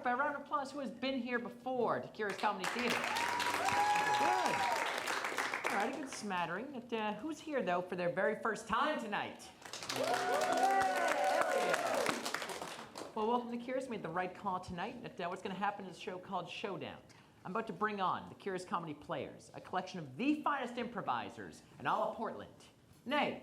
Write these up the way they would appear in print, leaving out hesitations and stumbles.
by a round of applause who has been here before to Curious Comedy Theater. Good. All right, a good smattering. Who's here, though, for their very first time tonight? Well, welcome to Curious. Made the right call tonight. What's going to happen is a show called Showdown. I'm about to bring on the Curious Comedy Players, a collection of the finest improvisers in all of Portland. Nay,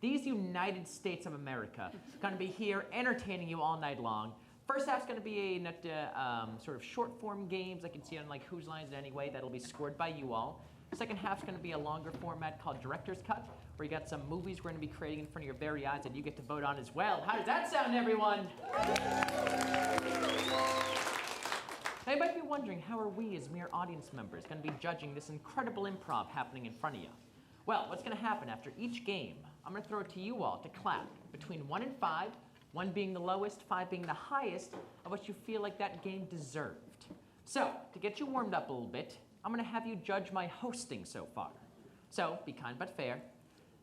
these United States of America are going to be here entertaining you all night long. First half's going to be a sort of short form games like you can see on like Whose Lines It Anyway. That'll be scored by you all. Second half's going to be a longer format called Director's Cut, where you got some movies we're going to be creating in front of your very eyes that you get to vote on as well. How does that sound, everyone? Now you might be wondering, how are we as mere audience members going to be judging this incredible improv happening in front of you? Well, what's going to happen after each game, I'm going to throw it to you all to clap between 1 and 5, 1 being the lowest, 5 being the highest of what you feel like that game deserved. So, to get you warmed up a little bit, I'm going to have you judge my hosting so far. So, be kind but fair.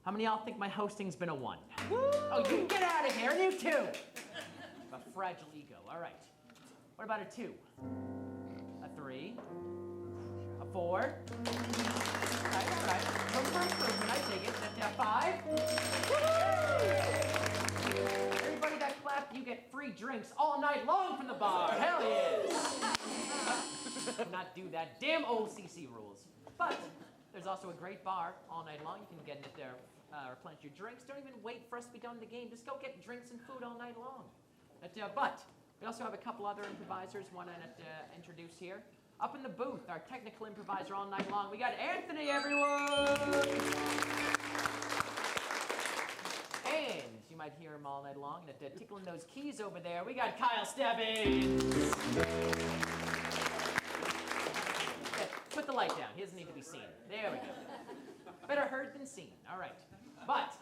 How many of y'all think my hosting's been a 1? Woo! Oh, you can get out of here, and you too! A fragile ego, all right. What about a 2? A 3? A 4? All right. Room for improvement, I take it. That's a 5? Woo-hoo! Everybody that clapped, you get free drinks all night long from the bar. Hell yes! Do not do that. Damn old CC rules. But there's also a great bar all night long. You can get in it there, replenish your drinks. Don't even wait for us to be done with the game. Just go get drinks and food all night long. But we also have a couple other improvisers want to introduce here. Up in the booth, our technical improviser all night long. We got Anthony, everyone! And you might hear him all night long, tickling those keys over there. We got Kyle Stebbins! Put the light down. He doesn't need to be seen. There we go. Better heard than seen. All right. But,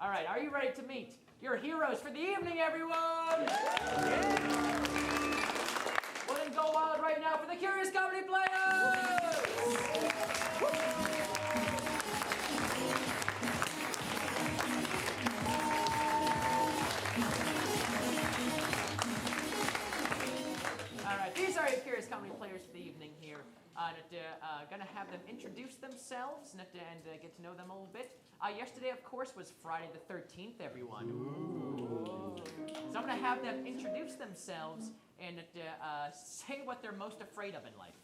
all right, are you ready to meet your heroes for the evening, everyone? Yeah. Well, then go wild right now for the Curious Comedy Players! All right, these are your Curious Comedy Players for the evening here. Gonna have them introduce themselves and get to know them a little bit. Yesterday, of course, was Friday the 13th, everyone. Ooh. So I'm gonna have them introduce themselves and say what they're most afraid of in life.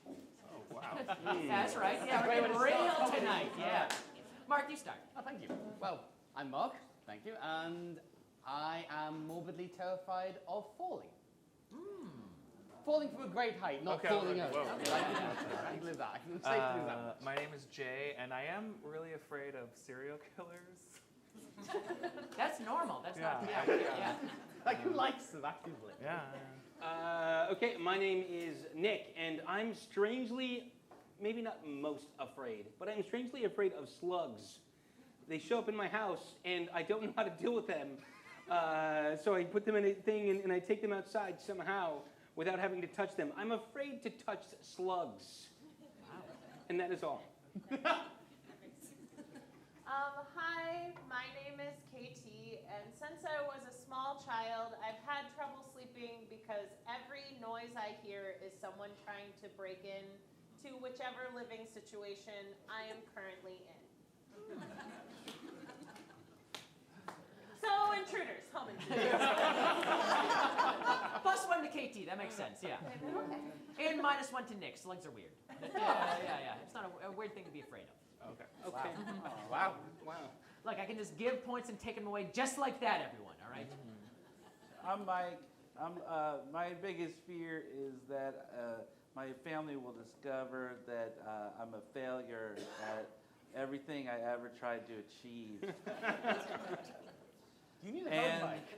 Oh, wow. That's right. Yeah, we're getting real tonight. Yeah. Mark, you start. Oh, thank you. Well, I'm Mark. Thank you. And I am morbidly terrified of falling. Falling from a great height, not falling over. Okay. I can live that. I can safely live that. My name is Jay, and I am really afraid of serial killers. That's normal. That's not. Yeah. Like, who likes them actively? Yeah. Okay, my name is Nick, and I'm strangely, maybe not most afraid, but I'm strangely afraid of slugs. They show up in my house, and I don't know how to deal with them. So I put them in a thing, and I take them outside somehow without having to touch them. I'm afraid to touch slugs. Wow. And that is all. Hi, my name is KT, and since I was a small child, I've had trouble sleeping because every noise I hear is someone trying to break in to whichever living situation I am currently in. So, intruders, home intruders. +1 to KT, that makes sense, yeah. Okay. And -1 to Nick, slugs are weird. Yeah. It's not a weird thing to be afraid of. Okay. Wow. Look, I can just give points and take them away just like that, everyone, all right? I'm Mike. My biggest fear is that my family will discover that I'm a failure at everything I ever tried to achieve. You need a hug, Mike.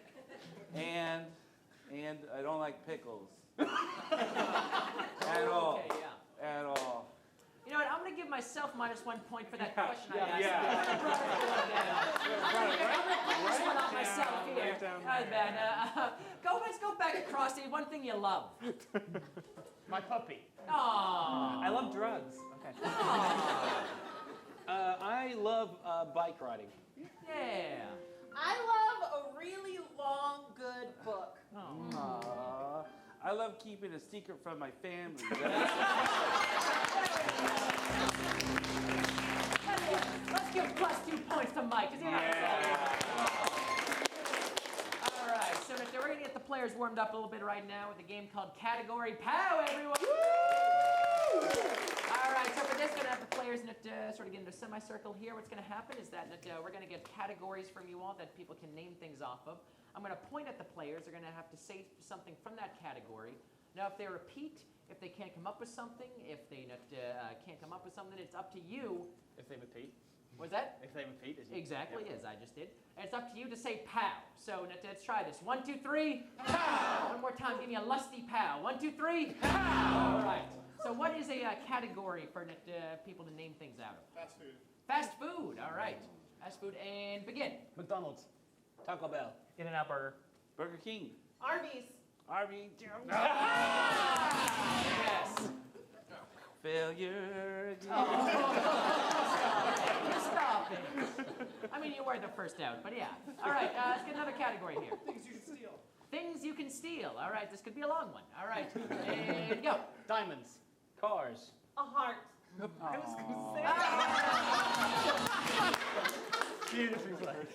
And I don't like pickles. At all. Okay, yeah. At all. You know what, I'm going to give myself -1 point for that question I asked. Yeah. I'm going to put this one on myself here. That was bad. Let's go back across to one thing you love. My puppy. Aww. I love drugs. Okay. I love bike riding. Yeah. I love a really long, good book. Oh. I love keeping a secret from my family. Let's give +2 points to Mike, because you're not All right, so we're going to get the players warmed up a little bit right now with a game called Category Pow, everyone. All right, so for this, going to have the players sort of get into a semicircle here. What's going to happen is that we're going to get categories from you all that people can name things off of. I'm going to point at the players. They're going to have to say something from that category. Now, if they repeat, if they can't come up with something, if they can't come up with something, it's up to you. If they repeat. What's that? If they repeat, as you Exactly, as I just did. And it's up to you to say pow. So let's try this. 1, 2, 3, pow! One more time, give me a lusty pow. 1, 2, 3, pow! All right. So what is a category for people to name things out of? Fast food. Fast food, all right. Fast food, and begin. McDonald's. Taco Bell. In-N-Out Burger. Burger King. Arby's. Arby. Yes. Failure. Stop it. I mean, you were the first out, but yeah. All right, let's get another category here. Things you can steal. Things you can steal. All right, this could be a long one. All right, and go. Diamonds. Cars. A heart. I was going to say. Beautifully played.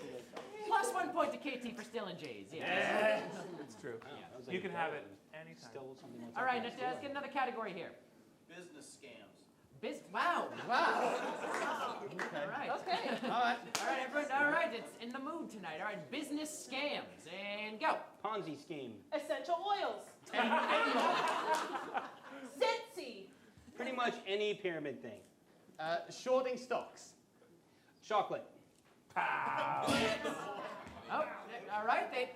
+1 point to KT for stealing J's. Yeah. It's true. Yeah, You can have it anytime. Stole something else. All right, let's get another category here. Business scams. Wow. Wow. All right. Okay. All right. All right, everyone. All right, it's in the mood tonight. All right, business scams, and go. Ponzi scheme. Essential oils. Cincy. Pretty much any pyramid thing. Shorting stocks. Chocolate. Oh, all right.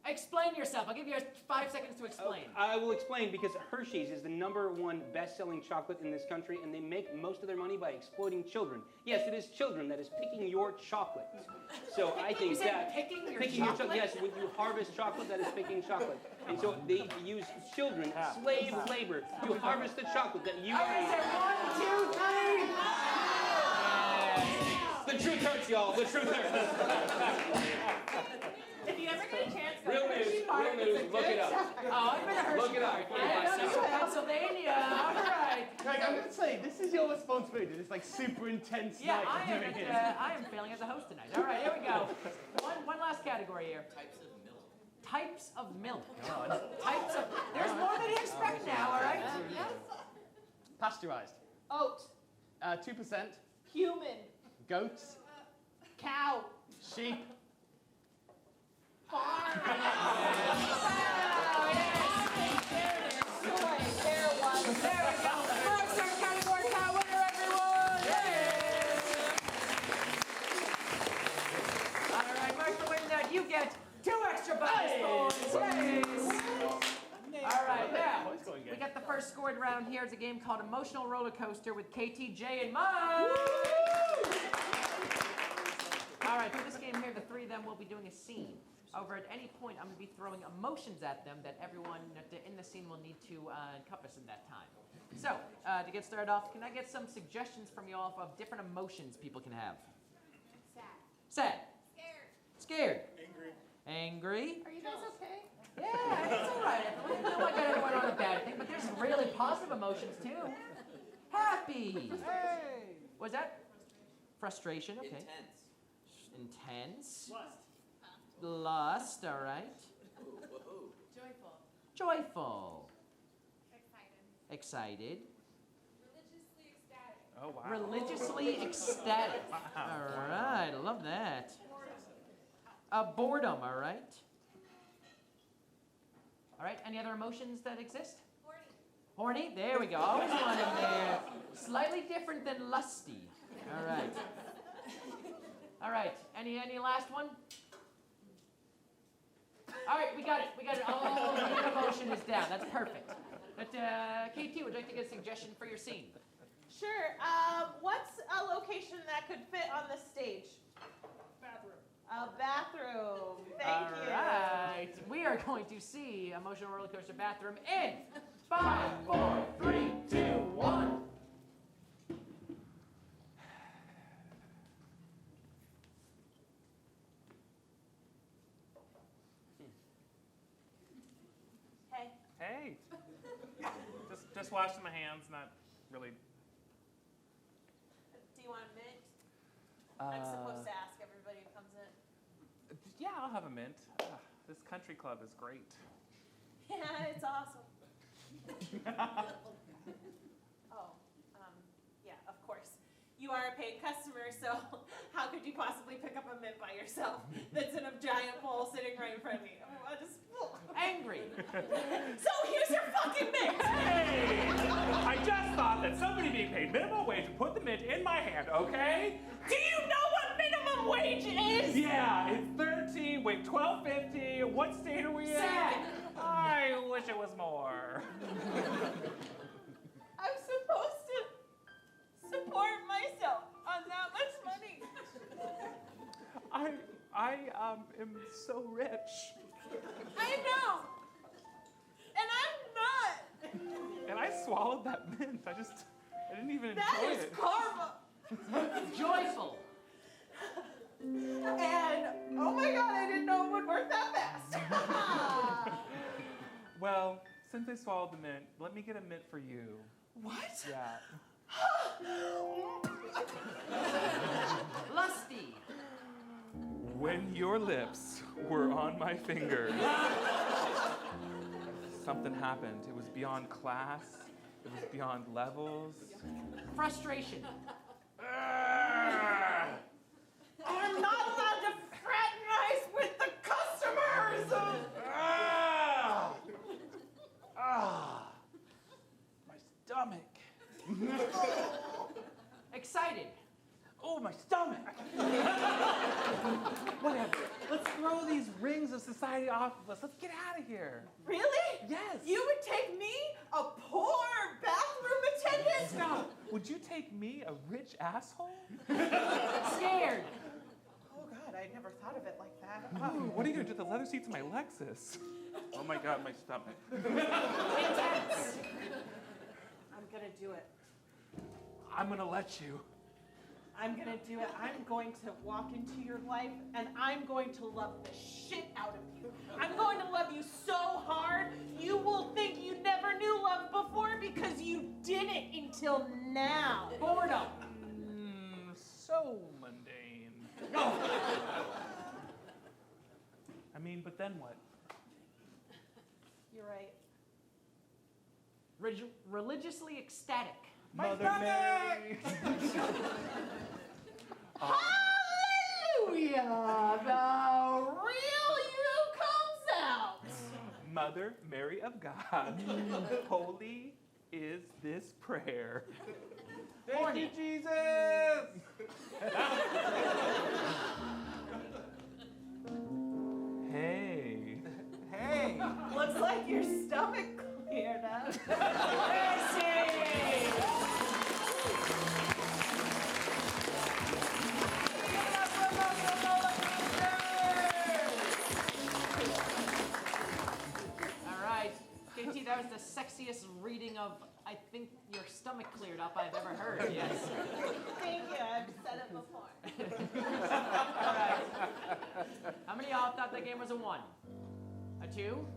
Explain yourself. I'll give you 5 seconds to explain. I will explain because Hershey's is the #1 best-selling chocolate in this country, and they make most of their money by exploiting children. Yes, it is children that is picking your chocolate. So I think You said that picking your chocolate? Yes, when you harvest chocolate, that is picking chocolate, and so they use children, slave labor, to harvest the chocolate that you. All right, say 1, 2, 3. The truth hurts, y'all. The truth hurts. If you ever get a chance, go Real to news. Hershey Park. Real It's a news. good Look it up. time. Oh, I've been to Hershey Look it up. Park. Yeah, that's Pennsylvania. All right. Greg, I'm going to say, this is your responsibility. This like super intense Yeah, night I of am. doing it. I am failing as a host tonight. All right, here we go. One last category here. Types of milk. Types of. There's more than you expect now. All right. Pasteurized. Oat. 2%. Human. Goats. Cow. Sheep. Farm. Wow, yes. Soy. There was. There we go. First our category cow winner, everyone. Yes. All right, Mark, for winning that, you get 2 extra bonus points. Yes. All right, now we got the first scored round here. It's a game called Emotional Roller Coaster with KTJ and Mike. All right, for this game here, the 3 of them will be doing a scene. Over at any point, I'm going to be throwing emotions at them that everyone in the scene will need to encompass in that time. So, to get started off, can I get some suggestions from you all of different emotions people can have? Sad. Scared. Angry. Are you guys okay? Yeah, it's all right. Everyone. You know I got everyone on a bad thing, but there's some really positive emotions too. Happy. Hey. What's that? Frustration. Okay. Intense. Lust. All right. Joyful. Excited. Oh, wow. Religiously ecstatic. All right, I love that. Boredom, all right. All right, any other emotions that exist? Horny, there we go. Always one in there. Slightly different than lusty. All right. All right, any last one? All right, we got it. All the emotion is down. That's perfect. But KT, would you like to get a suggestion for your scene? Sure. What's a location that could fit on the stage? Bathroom. A bathroom. Thank All you. right, we are going to see Emotional Roller Coaster Bathroom in 5, 4, 3, 2, 1. Hey. Hey. Just washing my hands, not really. Do you want a mint? I'm supposed to ask everybody who comes in. Yeah, I'll have a mint. This country club is great. Yeah, it's awesome. Oh, yeah, of course. You are a paid customer, so how could you possibly pick up a mint by yourself that's in a giant bowl sitting right in front of me? I just Angry. So here's your fucking mint. Hey! I just thought that somebody being paid minimum wage would put the mint in my hand, okay? Do you know what minimum wage is? Yeah, it's 13, wait, $12.50. What state are we in? Sad. I wish it was more. I'm supposed to support myself on that much money. I am so rich. I know. And I'm not. And I swallowed that mint. I didn't even That enjoy is it. karma. Joyful. And oh my god, I didn't know it would work that fast. Well, since I swallowed the mint, let me get a mint for you. What? Yeah. Lusty. When your lips were on my fingers, something happened. It was beyond class. It was beyond levels. Frustration. I'm not allowed to fraternize with the customers. My stomach. Excited. Oh, my stomach. Whatever. Let's throw these rings of society off of us. Let's get out of here. Really? Yes. You would take me, a poor bathroom attendant? Stop. Would you take me, a rich asshole? Scared. Oh god, I never thought of it like that. Ooh, what are you gonna do with the leather seats in my Lexus? Oh my God, my stomach. Intense. I'm gonna do it. I'm gonna let you. I'm gonna do it. I'm going to walk into your life and I'm going to love the shit out of you. I'm going to love you so hard, you will think you never knew love before because you didn't until now. Boredom. So mundane. I mean, but then what? You're right. Religiously ecstatic. Mother Mary. Hallelujah! The real you comes out. Mother Mary of God, holy is this prayer. Thank you, Jesus. Hey. Hey. Looks like your stomach cleared up. All right. KT, that was the sexiest reading of I think your stomach cleared up I've ever heard. Yes. Thank you. I've said it before. All right. How many of y'all thought that game was a 1? A 2?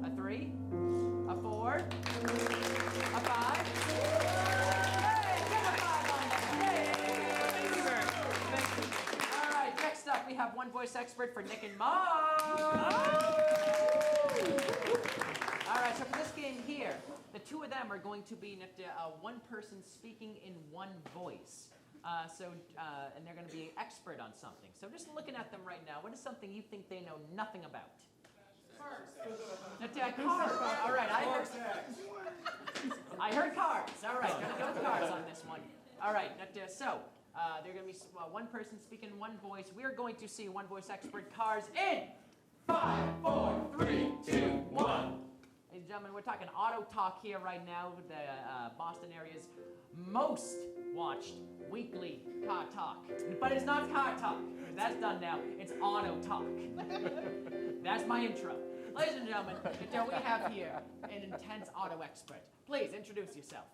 A 3? A 4? A 5? Hey, get a 5 on that. Thank you. All right, next up we have one voice expert for Nick and Mom. All right, so for this game here, the two of them are going to be one person speaking in one voice. And they're going to be an expert on something. So just looking at them right now, what is something you think they know nothing about? Cars. Cars. All right, I heard cars. All right, gonna go with cars on this one. All right, so they're going to be one person speaking one voice. We're going to see one voice expert cars in 5, 4, 3, 2, 1. Ladies and gentlemen, we're talking auto talk here right now with the Boston area's most watched weekly car talk. But it's not car talk. That's done now. It's auto talk. That's my intro. Ladies and gentlemen, we have here an intense auto expert. Please introduce yourself.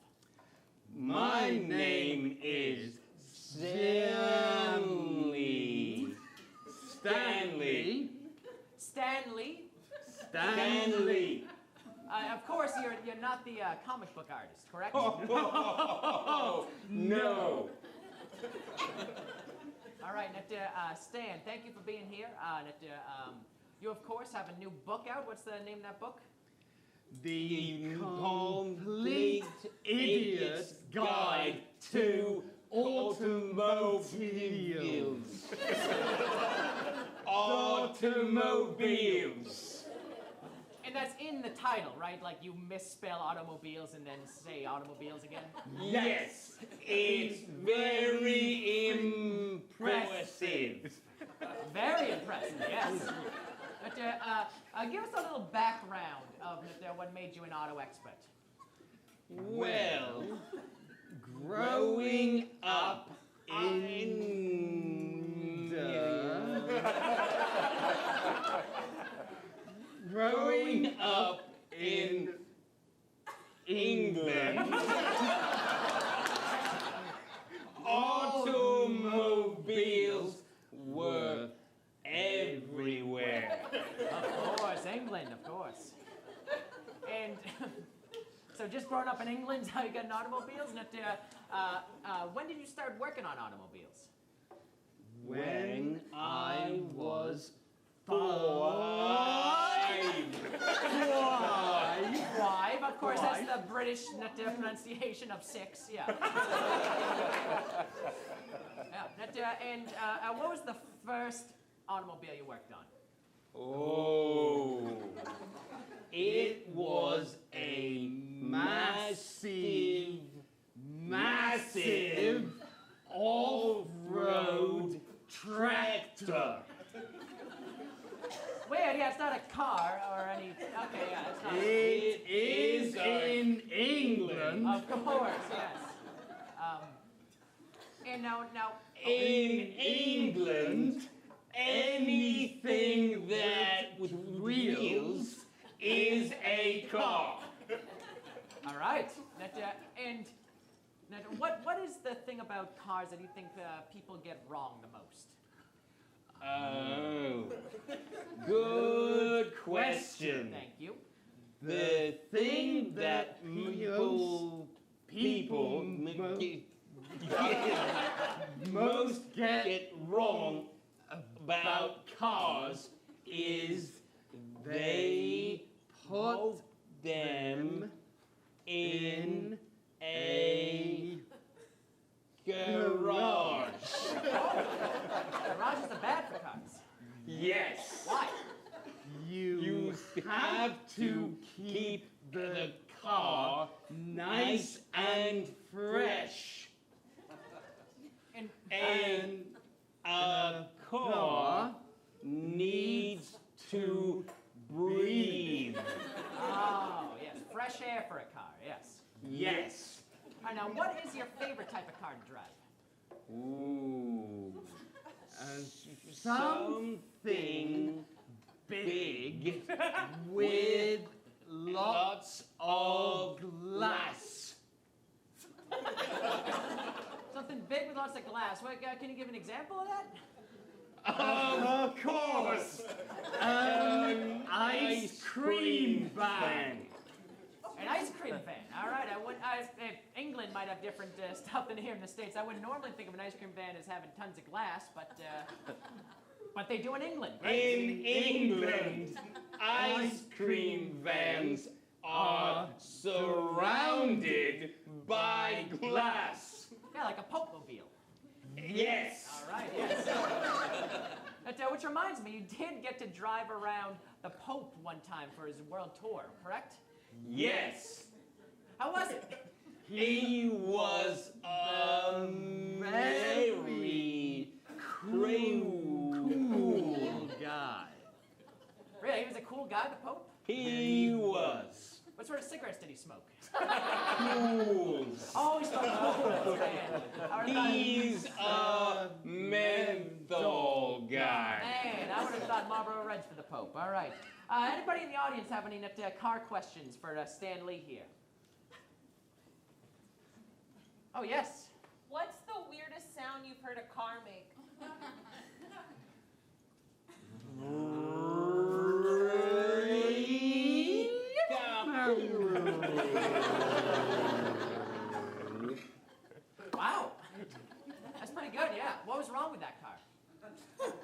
My name is Stanley. Stanley. Stanley. Stanley. Of course, you're not the comic book artist, correct? No. All right, Stan, thank you for being here. You, of course, have a new book out. What's the name of that book? The Complete Idiot's Guide to Automobiles. Automobiles. And that's in the title, right? Like you misspell automobiles and then say automobiles again? Yes, it's very impressive. Very impressive, yes. But, give us a little background of what made you an auto expert. Well, growing up in growing up in England, automobiles were everywhere. Of course, England, of course. And so just growing up in England is how you got in automobiles? And when did you start working on automobiles? When I was 5. 5, of course, that's the British pronunciation of 6, yeah. What was the first automobile you worked on? Oh, it was a massive off-road tractor. Well, yeah, it's not a car or any. Okay, yeah, it's not. It is in England. Of course, yes. And now. In England, anything that with wheels is a car. All right. What is the thing about cars that you think people get wrong the most? Oh, good question. Thank you. The thing that people most get wrong about cars is they put them in a garage. Garages are bad for cars. Yes. Why? You have to keep the car nice and fresh. And a car needs to breathe. Oh, yes. Fresh air for a car, yes. Yes. All right, now, what is your favorite type of car to drive? Ooh. Something big with lots of glass. Something big with lots of glass. What, can you give an example of that? Of course. An ice cream van. An ice cream van. All right. England might have different stuff than here in the States. I wouldn't normally think of an ice cream van as having tons of glass, but they do in England. Right? In England, ice cream vans are surrounded by glass. Yeah, like a Pope-mobile. Yes. All right, yes. Which reminds me, you did get to drive around the Pope one time for his world tour, correct? Yes. How was it? He was a very cool guy. Really, he was a cool guy, the Pope? He was. What sort of cigarettes did he smoke? Cools. Oh, he smoked cools, man. He's a menthol guy. Man, I would have thought Marlboro Reds for the Pope. All right. Anybody in the audience have any car questions for Stan Lee here? Oh, yes. What's the weirdest sound you've heard a car make? Wow. That's pretty good, yeah. What was wrong with that car?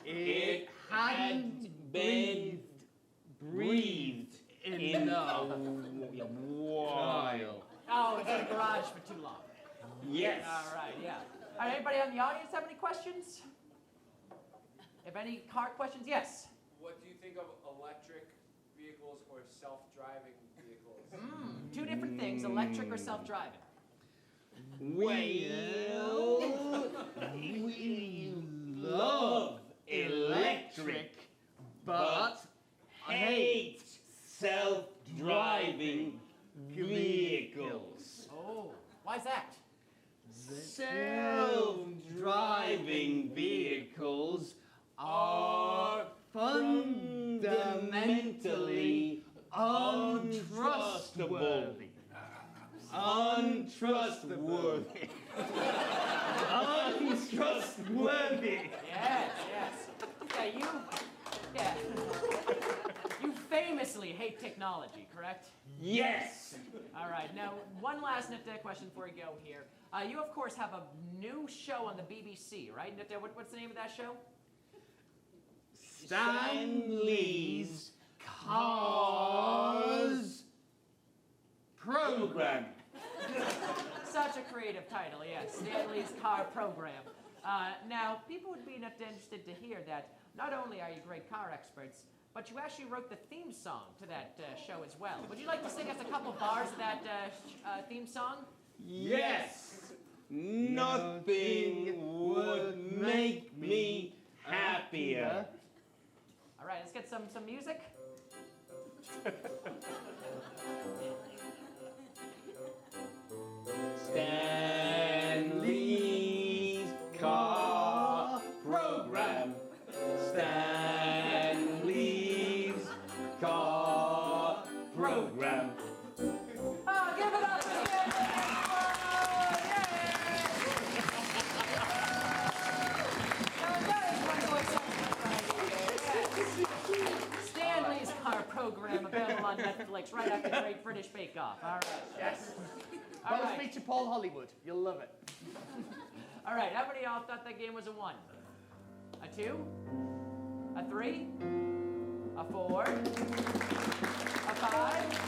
It hadn't been breathed in a while. Oh, it's in the garage for too long. Yes. All right, yeah. All right, anybody in the audience have any questions? If any car questions, yes. What do you think of electric vehicles or self-driving vehicles? Two different things, electric or self-driving. Well, we love electric, but hate self-driving vehicles. Oh, why's that? Self-driving vehicles are fundamentally untrustworthy. Untrustworthy. Untrustworthy. Yes, yes. Yeah, you famously hate technology, correct? Yes. All right, now one last question before we go here. You, of course, have a new show on the BBC, right? What's the name of that show? Stanley's Cars Program. Such a creative title, yes. Stanley's Car Program. Now, people would be interested to hear that not only are you great car experts, but you actually wrote the theme song to that show as well. Would you like to sing us a couple bars of that theme song? Yes. Nothing would make me happier. All right, let's get some music. Stanley's Car Program. Stanley's Car Program. Oh, give it up for Stanley! Stanley's Car Program available on Netflix right after the Great British Bake Off. All right. Yes. All Both right. feature Paul Hollywood. You'll love it. All right. How many of y'all thought that game was a 1? A 2? A 3? A 4? A 5?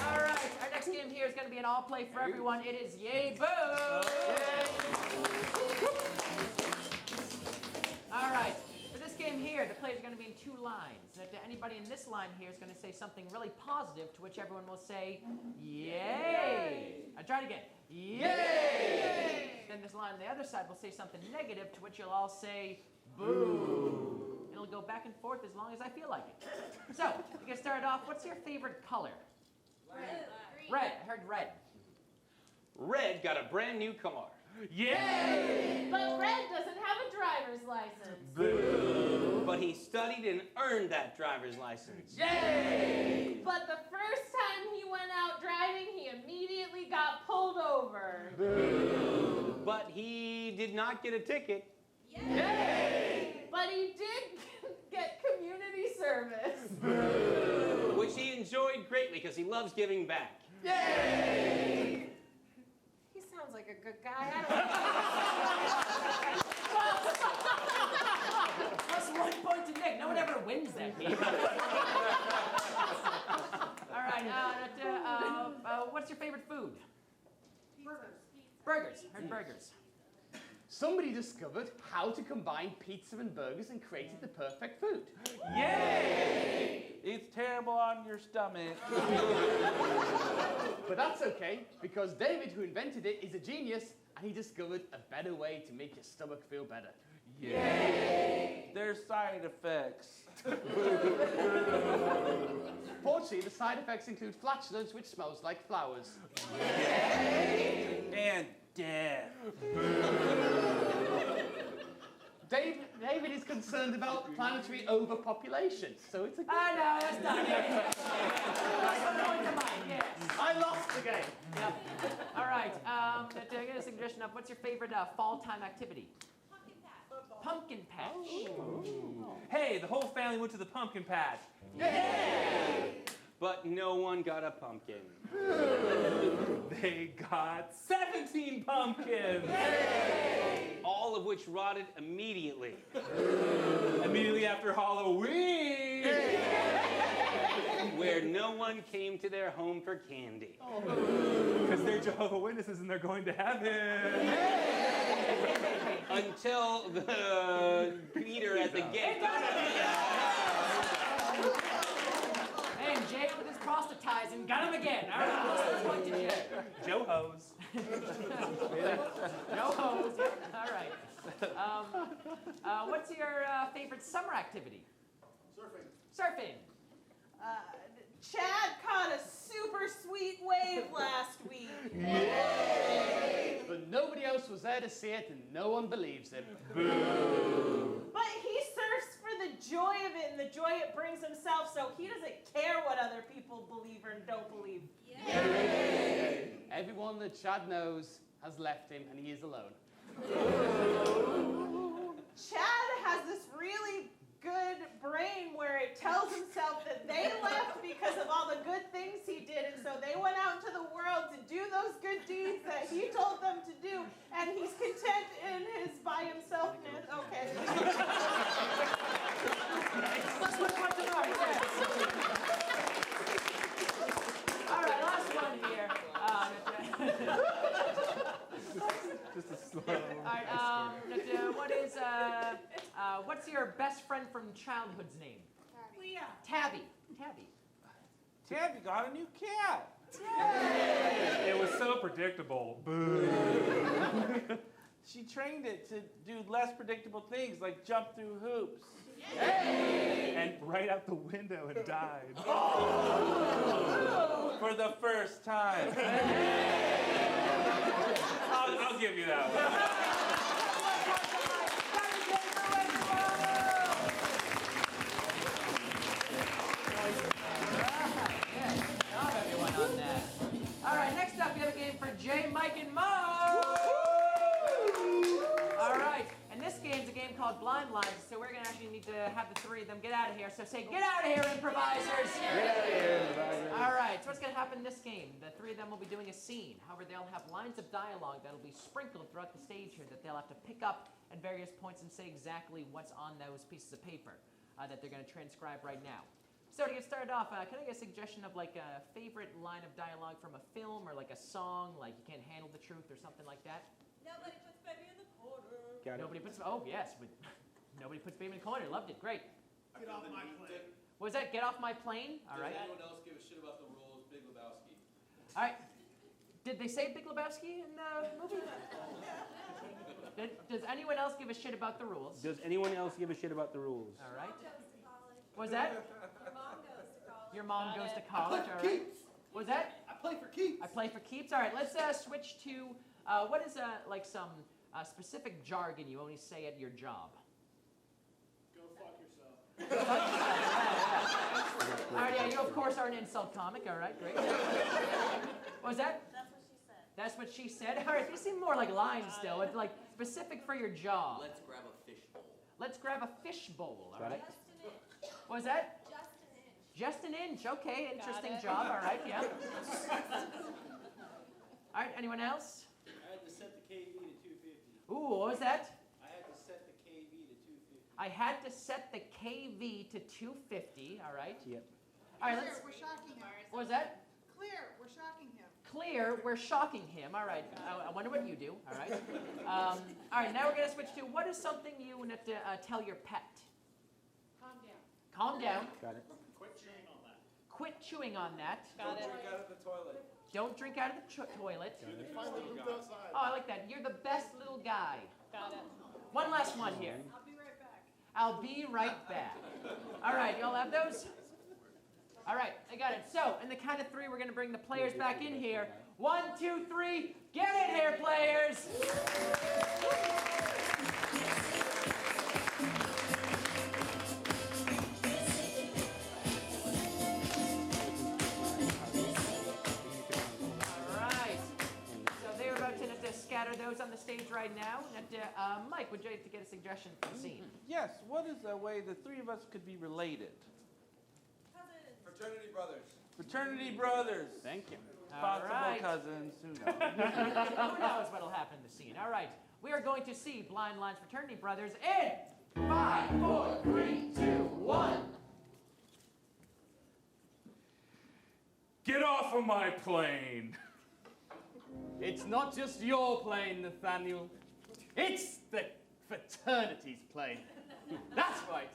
All right, our next game here is going to be an all play for everyone. It is Yay Boo! All right, for this game here, the plays are going to be in 2 lines. Anybody in this line here is going to say something really positive, to which everyone will say, Yay! I try it again. Yay! Then this line on the other side will say something negative, to which you'll all say, Boo! And it'll go back and forth as long as I feel like it. So, to get started off, what's your favorite color? Red. I heard red. Red got a brand new car. Yay! But Red doesn't have a driver's license. Boo! But he studied and earned that driver's license. Yay! But the first time he went out driving, he immediately got pulled over. Boo! But he did not get a ticket. Yay! But he did get community service. Boo! Which he enjoyed greatly because he loves giving back. Yay! He sounds like a good guy. Plus 1 point to Nick. No one ever wins that game. All right, what's your favorite food? Burgers. Heard burgers. Somebody discovered how to combine pizza and burgers and created the perfect food. Yay! It's terrible on your stomach. But that's okay, because David, who invented it, is a genius, and he discovered a better way to make your stomach feel better. Yay! There's side effects. Fortunately, the side effects include flatulence, which smells like flowers. Yay! And death. David is concerned about planetary overpopulation, so it's a good... I know, that's not it. That's one point to mine, yes. I lost the game. Yep. All right, to get a suggestion of what's your favorite fall time activity? pumpkin patch. Hey, the whole family went to the pumpkin patch. But no one got a pumpkin. They got 17 pumpkins. All of which rotted immediately. Immediately after Halloween. Where no one came to their home for candy. Because they're Jehovah's Witnesses and they're going to heaven. Until the Peter at the gate. And Jake with his proselytizing got him again. All right, what's the point to you? Joe Hose. No hose. All right. What's your favorite summer activity? Surfing. Chad caught a super sweet wave last week. But nobody else was there to see it, and no one believes him. But he surfs for the joy of it and the joy it brings himself, so he doesn't care what other people believe or don't believe. Everyone that Chad knows has left him, and he is alone. Chad has this really good brain where it tells himself that they left because of all the good things he did, and so they went out into the world to do those good deeds that he told them to do, and he's content in his by himselfness. Okay. Let's look at the mark. Yes. All right, last one here. Just a slow. All right, what's your best friend from childhood's name? Leah. Tabby. Tabby got a new cat. It was so predictable. Boo. She trained it to do less predictable things like jump through hoops. And right out the window and died. For the first time. I'll give you that one. All right, next up we have a game for Jay, Mike, and Mo. All right, and this game's a game called Blind Lines, so we're gonna actually need to have the three of them get out of here. So say, get out of here, improvisers. Get out of here, improvisers. All right, so what's gonna happen in this game? The three of them will be doing a scene. However, they'll have lines of dialogue that'll be sprinkled throughout the stage here that they'll have to pick up at various points and say exactly what's on those pieces of paper that they're gonna transcribe right now. So to get started off, can I get a suggestion of like a favorite line of dialogue from a film or like a song, like You Can't Handle the Truth or something like that? Nobody puts baby in the corner. Nobody puts, oh yes, nobody puts baby in the corner. Loved it, great. Get off my plane. What was that? Get off my plane? All right. Does anyone else give a shit about the rules? Big Lebowski. All right. Did they say Big Lebowski in the movie? Does anyone else give a shit about the rules? Does anyone else give a shit about the rules? All right. Goes to college. What was that? Your mom goes to Your mom goes to college. college. All right. What was that? I play for keeps. I play for keeps. All right. Let's switch to what is like some specific jargon you only say at your job. Go fuck yourself. All right. Yeah. You of course are an insult comic. All right. Great. What was that? That's what That's what she she said. said. All right. These seem more like lines still. It's like specific for your job. Let's grab a fishbowl. Let's grab a fish bowl. All right. Just an inch. What was that? Just an inch. Just an inch. Okay. Interesting it. job. All right. Yeah. All right. Anyone else? I had to set the KV to 250. Ooh. What was that? I had to set the KV to 250. I had to set the KV to 250. All right. Yep. All right. Clear, Let's. we're shocking him. What was that? Clear, we're shocking him. Clear. We're shocking him. All right. I wonder what you do. All right. All right. Now we're gonna switch to what is something you want to tell your pet. Calm down. Calm down. Got it. Quit chewing on that. Quit chewing on that. Got it. Drink out of the toilet. Don't drink out of the toilet. Finally moved outside. Oh, I like that. You're the best little guy. Got it. One last one here. I'll be right back. I'll be right back. All right, y'all have those? All right, I got it. So, in the count of three, we're going to bring the players back in here. 1, 2, 3. Get in here, players. All right. So they're about to scatter that are those on the stage right now. Mike, would you like to get a suggestion for the scene? Yes, what is a way the three of us could be related? Fraternity brothers. Fraternity brothers. Thank you. Possible right. cousins, who knows? Who knows what'll happen in the scene? All right, we are going to see Blind Lines Fraternity Brothers in 5, 4, 3, 2, 1. Get off of my plane. It's not just your plane, Nathaniel. It's the fraternity's plane. That's right.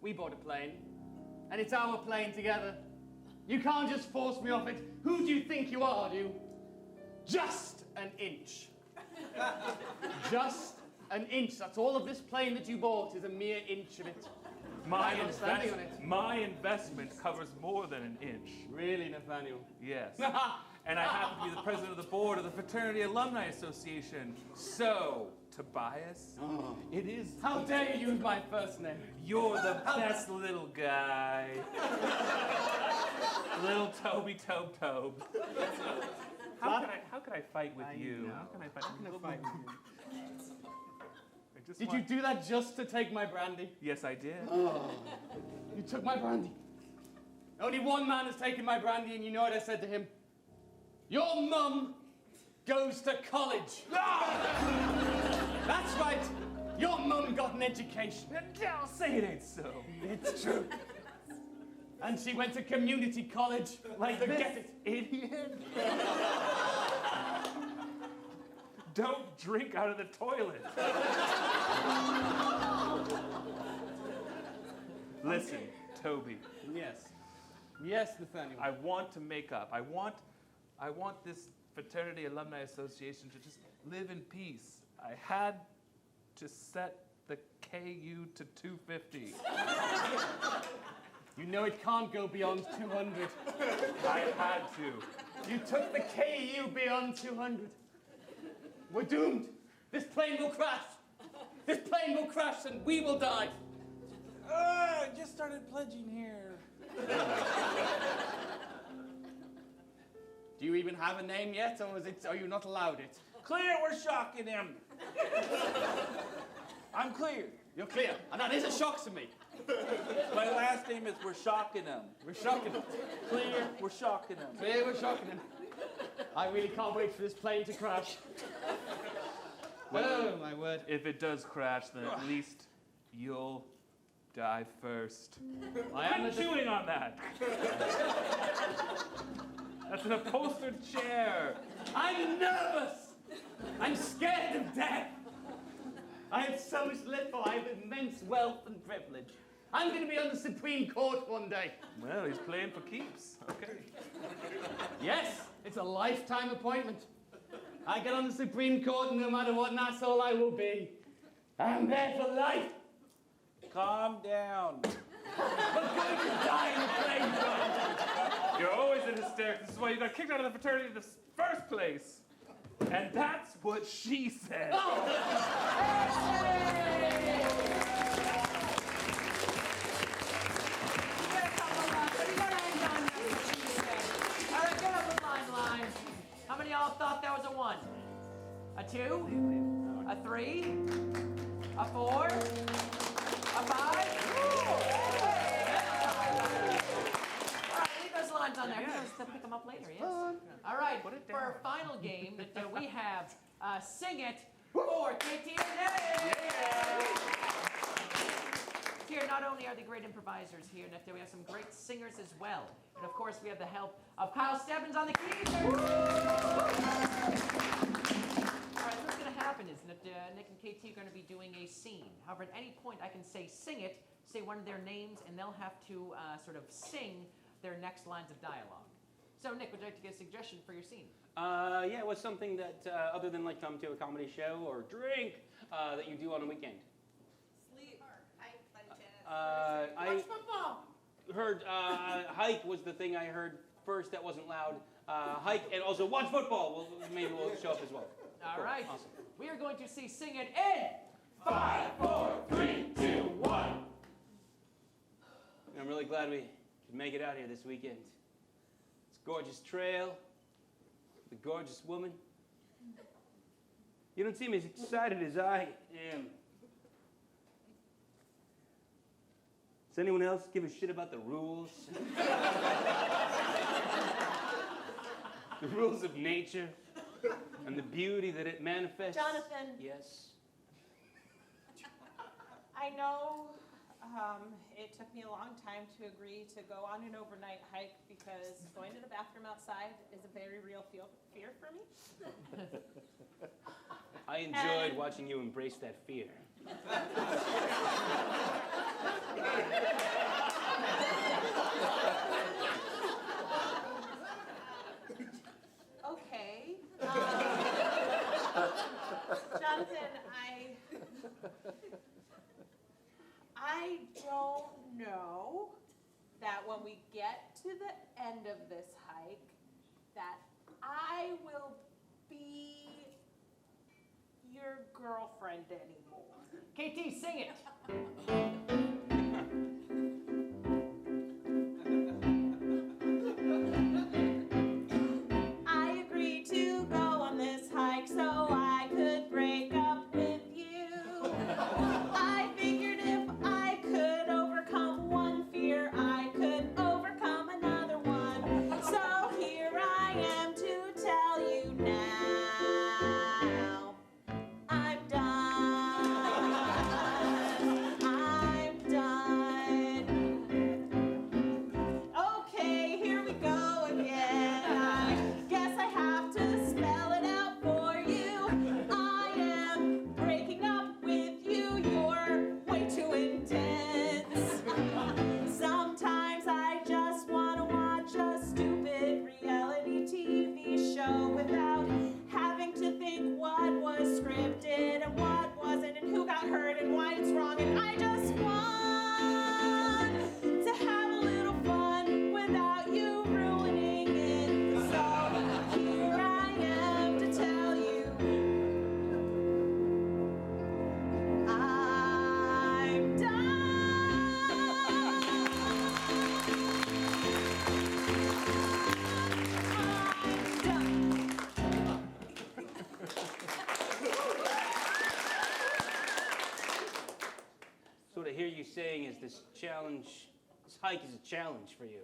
We bought a plane, and it's our plane together. You can't just force me off it. Who do you think you are, you? Just an inch. Just an inch. That's all of this plane that you bought is a mere inch of it. My standing on it. My investment covers more than an inch. Really, Nathaniel? Yes. And I happen to be the president of the board of the Fraternity Alumni Association. So, Tobias, it is... How dare you use my first name? You're the best little guy. Little Toby Tobe. How could I fight with you? How can I fight with you? Did you do that just to take my brandy? Yes, I did. Oh, you took my brandy. Only one man has taken my brandy, and you know what I said to him? Your mum goes to college. That's right. Your mum got an education. Don't say it ain't so. It's true. And she went to community college. Like to this get it. idiot. Don't drink out of the toilet. Listen, Toby. Yes. Yes, Nathaniel. I want to make up. I want this Fraternity Alumni Association to just live in peace. I had to set the KU to 250. You know it can't go beyond 200. I had to. You took the KU beyond 200. We're doomed. This plane will crash. This plane will crash and we will die. I just started pledging here. Do you even have a name yet, or are you not allowed it? Clear, we're shocking him. I'm clear. You're clear, and that is a shock to me. My last name is We're Shocking Him. We're shocking him. Clear, we're shocking him. Clear, we're shocking him. I really can't wait for this plane to crash. Oh, my word. If it does crash, then at least you'll die first. I am chewing on that. That's an upholstered chair. I'm nervous. I'm scared of death. I have so much to live for. I have immense wealth and privilege. I'm going to be on the Supreme Court one day. Well, he's playing for keeps. Okay. Yes, it's a lifetime appointment. I get on the Supreme Court, and no matter what an asshole I will be, I'm there for life. Calm down. I'm going to die in a plane crash. You're always in hysterics. This is why you got kicked out of the fraternity in the first place. And that's what she said. How many of y'all thought that was a 1? A 2? A 3? A 4? A 5? All right, leave those lines on there. We'll pick them up later, yes? All right, for our final game, we have Sing It for KT and Nick. Here, not only are the great improvisers here, but we have some great singers as well. And of course, we have the help of Kyle Stebbins on the keys. All right, so what's going to happen is that Nick and KT are going to be doing a scene. However, at any point, I can say sing it, say one of their names, and they'll have to sort of sing their next lines of dialogue. So, Nick, would you like to get a suggestion for your scene? Yeah, what's something that, other than like come to a comedy show or drink, that you do on a weekend? Sleep. Hike, play tennis. I heard hike was the thing I heard first that wasn't loud. Hike and also watch football. Maybe we'll show up as well. All Cool. right. Awesome. We are going to see Sing It in 5, 4, 3, 2, 1. I'm really glad we could make it out here this weekend. It's a gorgeous trail, the gorgeous woman. You don't seem as excited as I am. Does anyone else give a shit about the rules? The rules of nature and the beauty that it manifests? Jonathan. Yes? I know it took me a long time to agree to go on an overnight hike because going to the bathroom outside is a very real fear for me. I enjoyed watching you embrace that fear. Okay. Jonathan, I don't know that when we get to the end of this hike that I will be your girlfriend anymore. KT, sing it. I agreed to go on this hike so I could break up with you. I figured if I could overcome one fear, I could overcome another one. So here I am to tell you now. I'm done. I'm done. Okay, here we go again. I guess I have to spell it out for you. I am breaking up with you. You're way too intense. Sometimes I just want to watch a stupid reality TV show without having to think what was scripted and what wasn't and who got hurt and why it's wrong. And I just want to have a little fun without you ruining it. So here I am to tell you I'm done. So what I hear you saying is this hike is a challenge for you.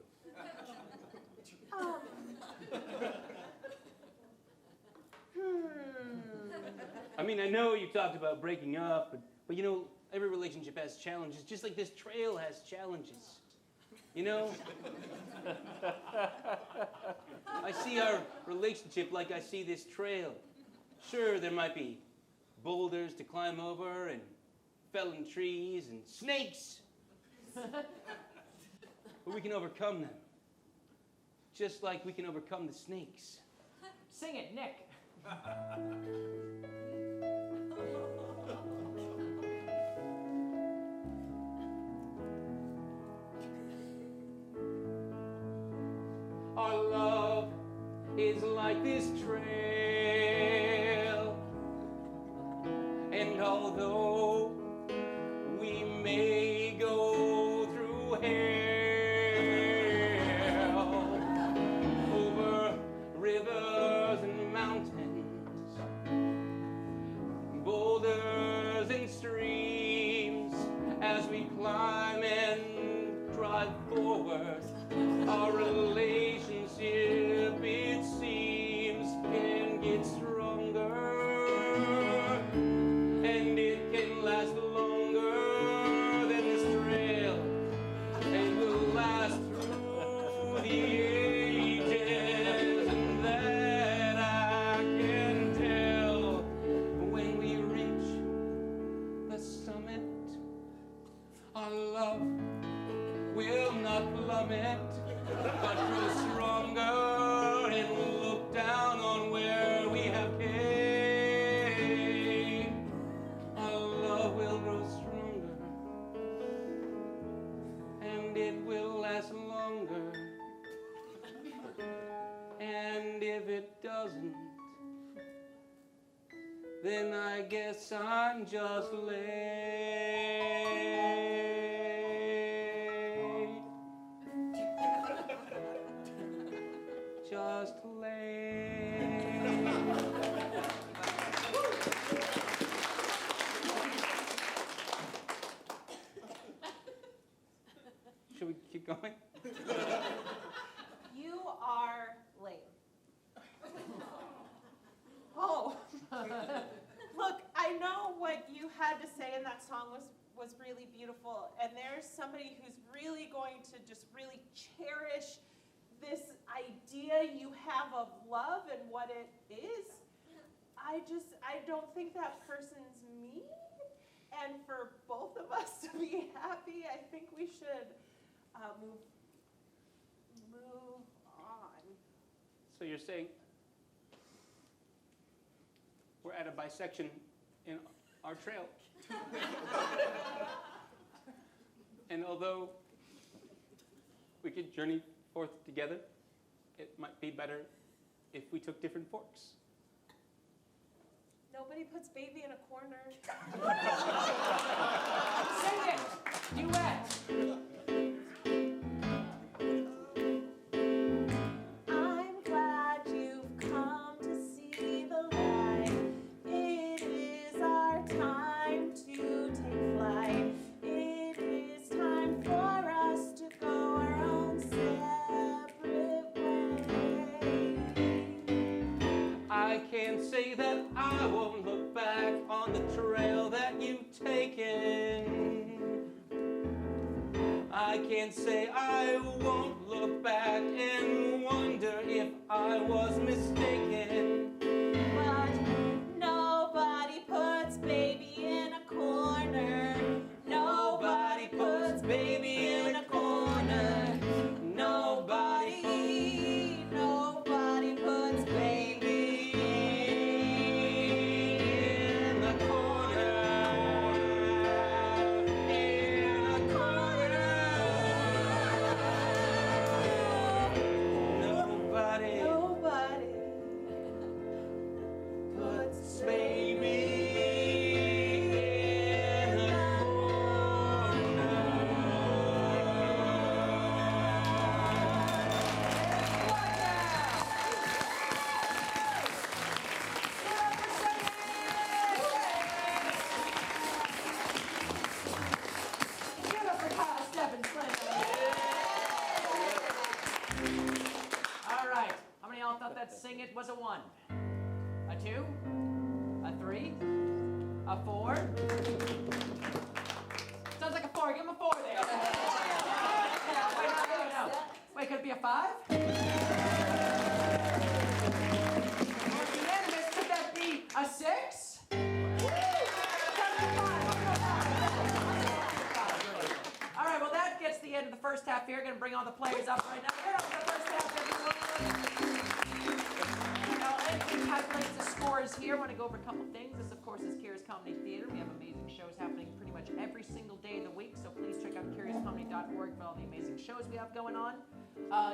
I mean, I know you talked about breaking up, but you know, every relationship has challenges, just like this trail has challenges. You know? I see our relationship like I see this trail. Sure, there might be boulders to climb over and felling trees and snakes. But we can overcome them. Just like we can overcome the snakes. Sing it, Nick. Our love is like this trail, and although we may go through hell, over rivers and mountains, boulders and streams, as we climb and drive forward, our relationship, it seems, can get stronger, and it can last longer than this trail, and will last through the ages, and that I can tell when we reach the summit. Our love will not plummet, but grow stronger, and we'll look down on where we have came. Our love will grow stronger, and it will last longer. And if it doesn't, then I guess I'm just late. Just late. keep going? You are lame. Oh. Look, I know what you had to say in that song was really beautiful, and there's somebody who's really going to just really cherish this idea you have of love and what it is. I don't think that person's me, and for both of us to be happy, I think we should move on. So you're saying we're at a bisection in our trail. And although we could journey forth together, it might be better if we took different forks. Nobody puts baby in a corner. Sing it! Duet! I'm glad you've come to see the light. It is our time to take flight. It is time for us to go our own separate ways. I can't say that I won't look back on the trail that you've taken. I can't say I won't look back and wonder if I was mistaken. But nobody puts baby in a corner. Nobody puts baby in a corner. Nobody puts baby in the corner. In a corner. Nobody puts baby in a Give it up for Kyle Stebbins, All right. How many of y'all thought that Sing It was a 1? A 2? A 3? A 4? Sounds like a 4. Give him a 4 there. Wait, could it be a 5? Or unanimous, could that be a 6? All right, well, that gets the end of the first half here. Going to bring all the players up right now. Get up for the first half, everyone. Now, anything calculates the scores here. I want to go over a couple things. This, of course, is Curious Comedy Theater. We have amazing shows happening pretty much every single day of the week, so please check out curiouscomedy.org for all the amazing shows we have going on.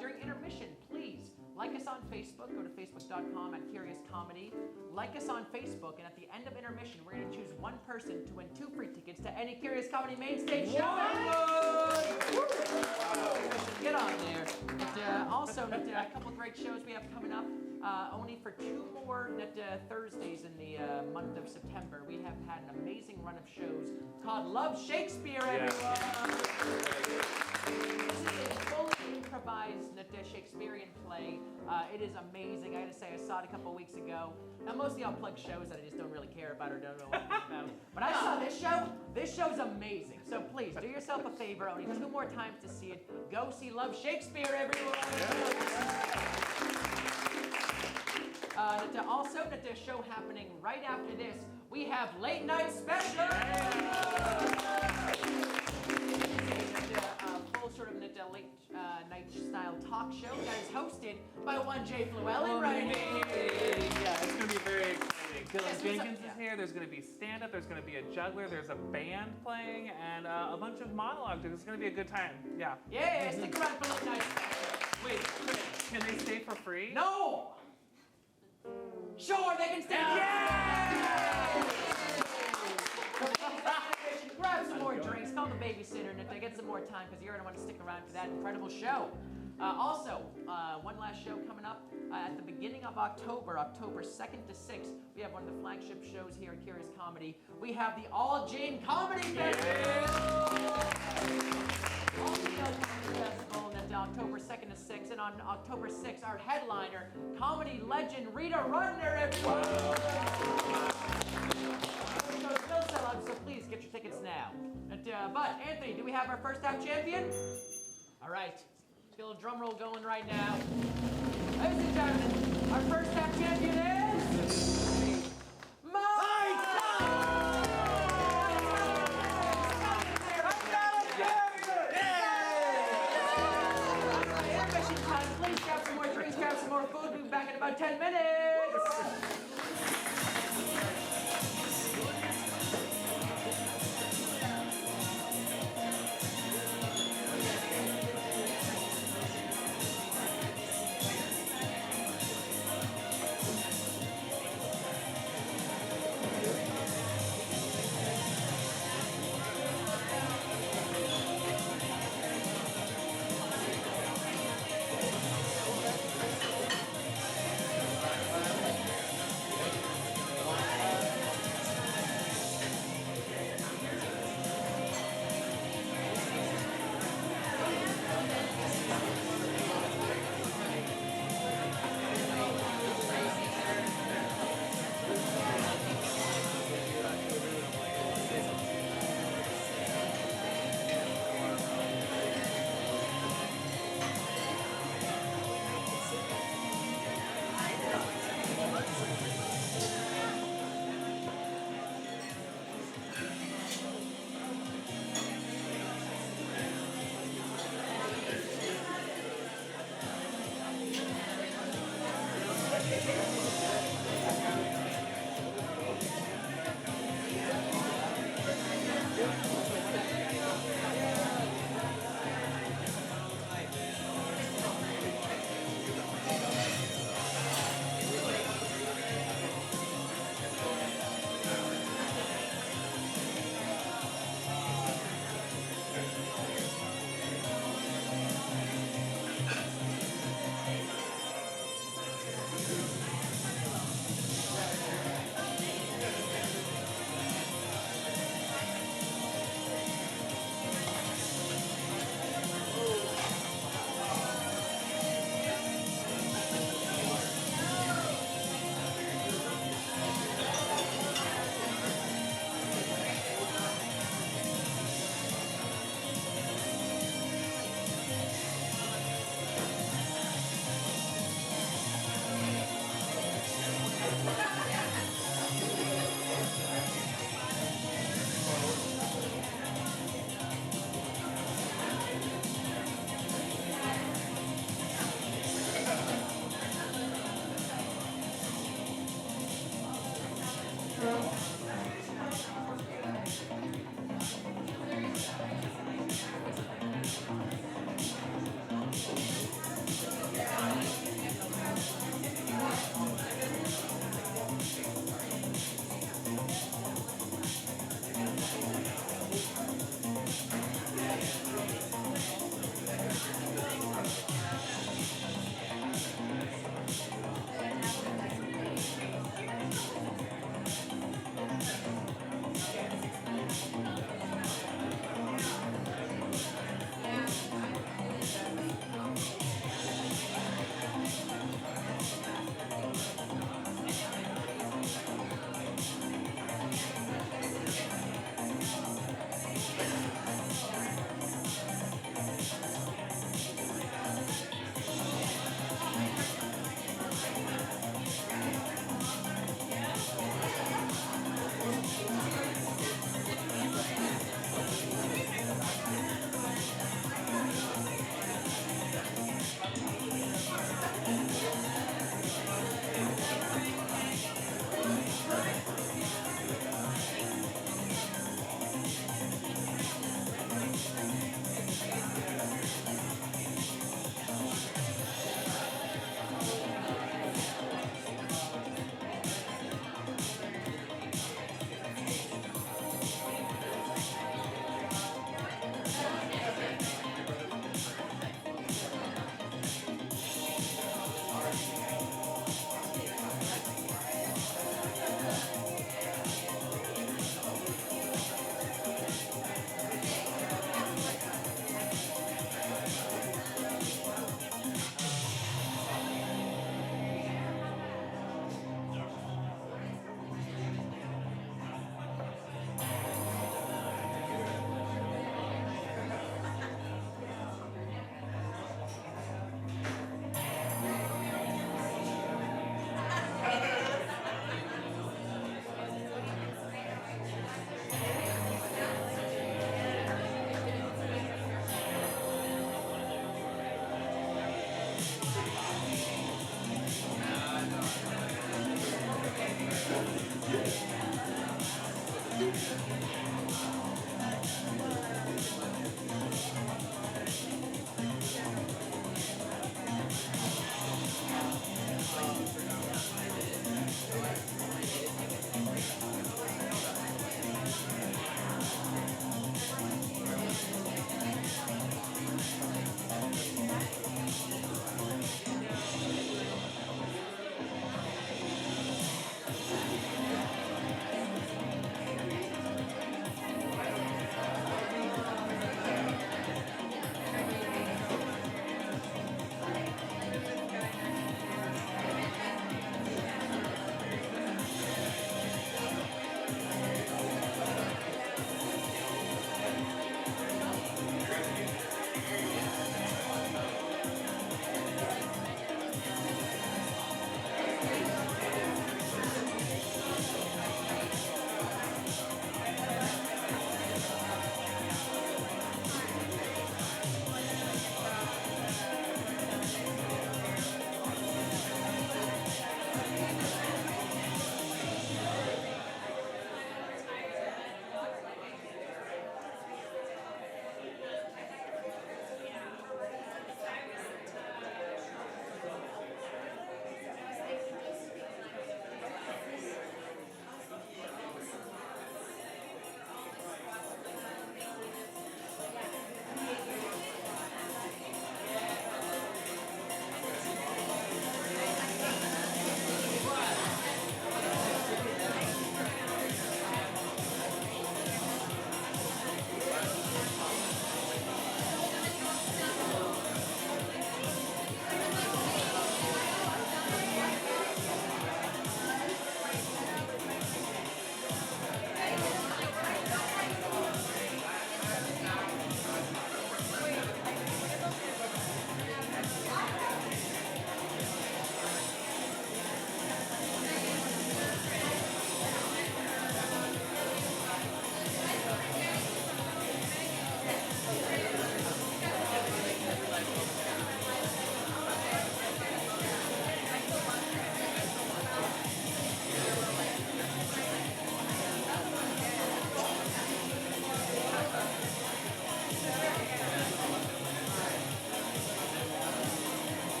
During intermission, please like us on Facebook. Go to facebook.com at Curious Comedy. Like us on Facebook, and at the end of intermission, we're going to choose one person to win 2 free tickets to any Curious Comedy main stage show. Get on there. And, also, a couple great shows we have coming up. Only for 2 more Thursdays in the month of September. We have had an amazing run of shows called Love Shakespeare, everyone. This is a fully improvised Shakespearean play. It is amazing. I got to say, I saw it a couple weeks ago. Now, most of y'all plug shows that I just don't really care about or don't know what it's about. But I saw this show. This show's amazing. So please, do yourself a favor. Only 2 more times to see it. Go see Love Shakespeare, everyone. Also, the show happening right after this, we have Late Night Special! Full sort of late night style talk show that is hosted by one J. Flewelling, right? Yeah, it's going to be very exciting. Dylan Yes, Jenkins is here. There's going to be stand-up. There's going to be a juggler. There's a band playing, and a bunch of monologues. It's going to be a good time. Yeah. Yeah, stick around for Late Night Special. Wait, can they stay for free? No! Sure, they can stay. Yeah! Grab some more drinks, call the babysitter, and if they get some more time, because you're going to want to stick around for that incredible show. Also, one last show coming up at the beginning of October, October 2nd to 6th. We have one of the flagship shows here at Curious Comedy. We have the All Jane Comedy Festival. All Jane Comedy 2nd to 6th, and on October 6th, our headliner, comedy legend Rita Rudner, everyone! So still sell out, so please get your tickets now. But Anthony, do we have our first half champion? All right, let's get a little drum roll going right now. Ladies and gentlemen, our first half champion is... Mike! Intermission time. Please grab some more drinks, grab some more food. We'll be back in about 10 minutes.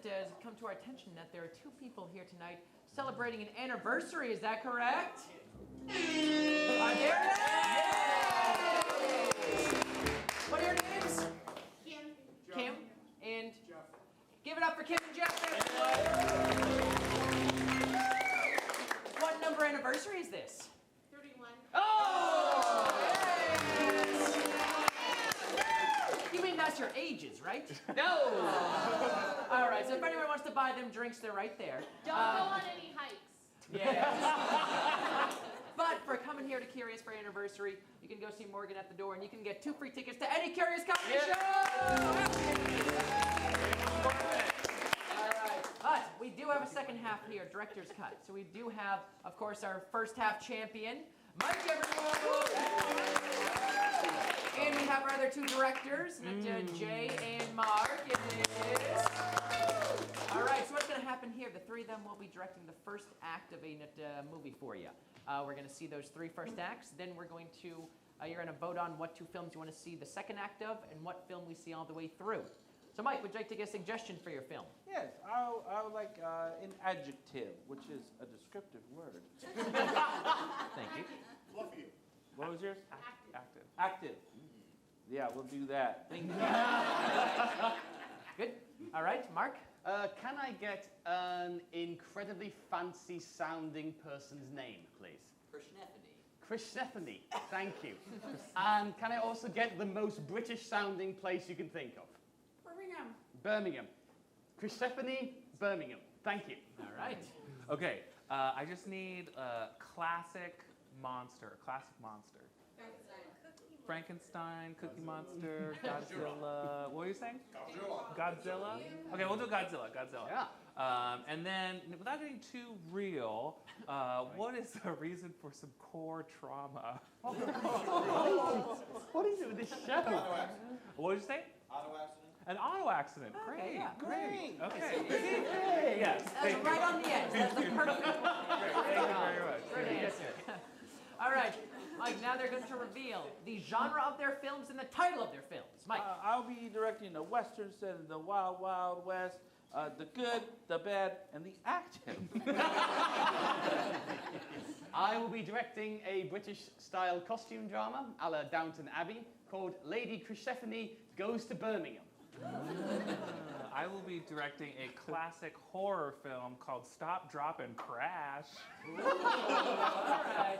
It has come to our attention that there are two people here tonight celebrating an anniversary. Is that correct? Are there? What are your names? Kim. And Jeff. Give it up for Kim and Jeff, everyone. What number anniversary is this? 31. Oh! Yes. You mean that's your ages, right? No! All right, so if anyone wants to buy them drinks, they're right there. Don't go on any hikes. Yeah. But for coming here to Curious for Anniversary, you can go see Morgan at the door, and you can get 2 free tickets to any Curious Comedy show! All right, but we do have a second half here, director's cut. So we do have, of course, our first half champion, Mike, everyone! And we have our other 2 directors, Jay and Mark. All right, so what's going to happen here? The 3 of them will be directing the first act of a movie for you. We're going to see those 3 first acts. Then we're going to, you're going to vote on what 2 films you want to see the second act of and what film we see all the way through. So Mike, would you like to get a suggestion for your film? Yes, I would like an adjective, which is a descriptive word. Thank you. Fluffy. What was yours? Active. Active. Yeah, we'll do that. Thank you. Good. All right, Mark? Can I get an incredibly fancy sounding person's name, please? Krishnephany, thank you. And can I also get the most British sounding place you can think of? Birmingham. Krishnephany, Birmingham. Thank you. All right. Okay, I just need a classic monster. Frankenstein, Cookie Monster, Godzilla. What were you saying? Godzilla. Okay, we'll do Godzilla. Yeah. And then, without getting too real, what is the reason for some core trauma? What is it with this show? What did you say? Auto accident. An auto accident. Okay, Great. yeah. Great. Okay. Yes. That's right on the edge. That's the perfect one. Thank you very much. Great answer. All right. Mike, now they're going to reveal the genre of their films and the title of their films. Mike. I'll be directing a Western set of the Wild Wild West, the good, the bad, and the active. I will be directing a British-style costume drama, a la Downton Abbey, called Lady Crucephane Goes to Birmingham. I will be directing a classic horror film called Stop, Drop, and Crash. All right.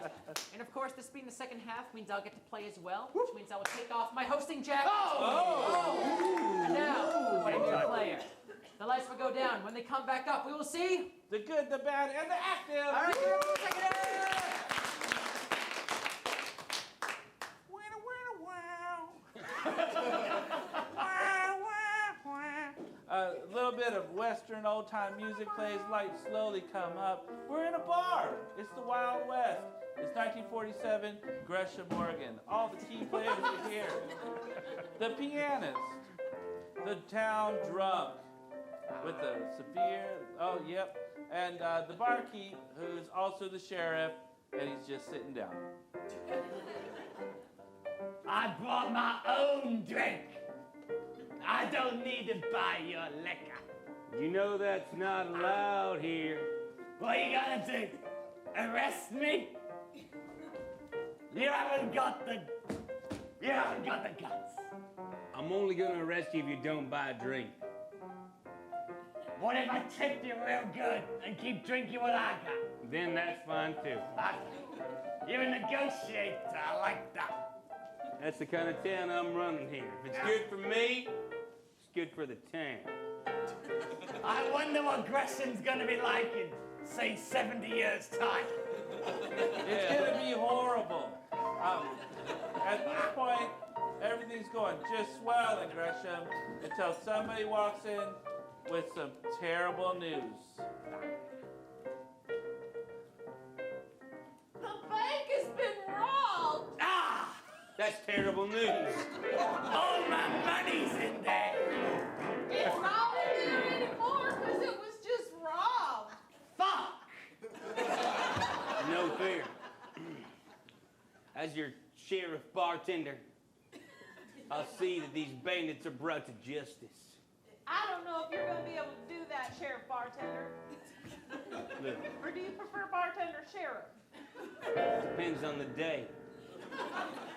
And of course, this being the second half means I'll get to play as well, which means I will take off my hosting jacket. And now, my new player. The lights will go down. When they come back up, we will see The good, the bad, and the active. All right, everyone, take it in. A little bit of Western old-time music plays, lights slowly come up. We're in a bar. It's the Wild West. It's 1947, Gresham, Oregon. All the key players are here. The pianist, the town drunk with the severe, and the barkeep, who's also the sheriff, and he's just sitting down. I brought my own drink. I don't need to buy your liquor. You know that's not allowed here. What are you gonna do? Arrest me? You haven't got the guts. I'm only gonna arrest you if you don't buy a drink. What if I tip you real good and keep drinking what I got? Then that's fine too. You're a negotiator. I like that. That's the kind of town I'm running here. If it's good for me, it's good for the town. I wonder what Gresham's gonna be like in, say, 70 years' time. It's gonna be horrible. At this point, everything's going just swell in Gresham until somebody walks in with some terrible news. The bank has been robbed. Ah! That's terrible news. All my money's in there. It's not in there anymore because it was just robbed. Fuck! No fear. As your sheriff bartender, I'll see that these bandits are brought to justice. I don't know if you're going to be able to do that, Sheriff Bartender. Look, Or do you prefer Bartender Sheriff? depends on the day.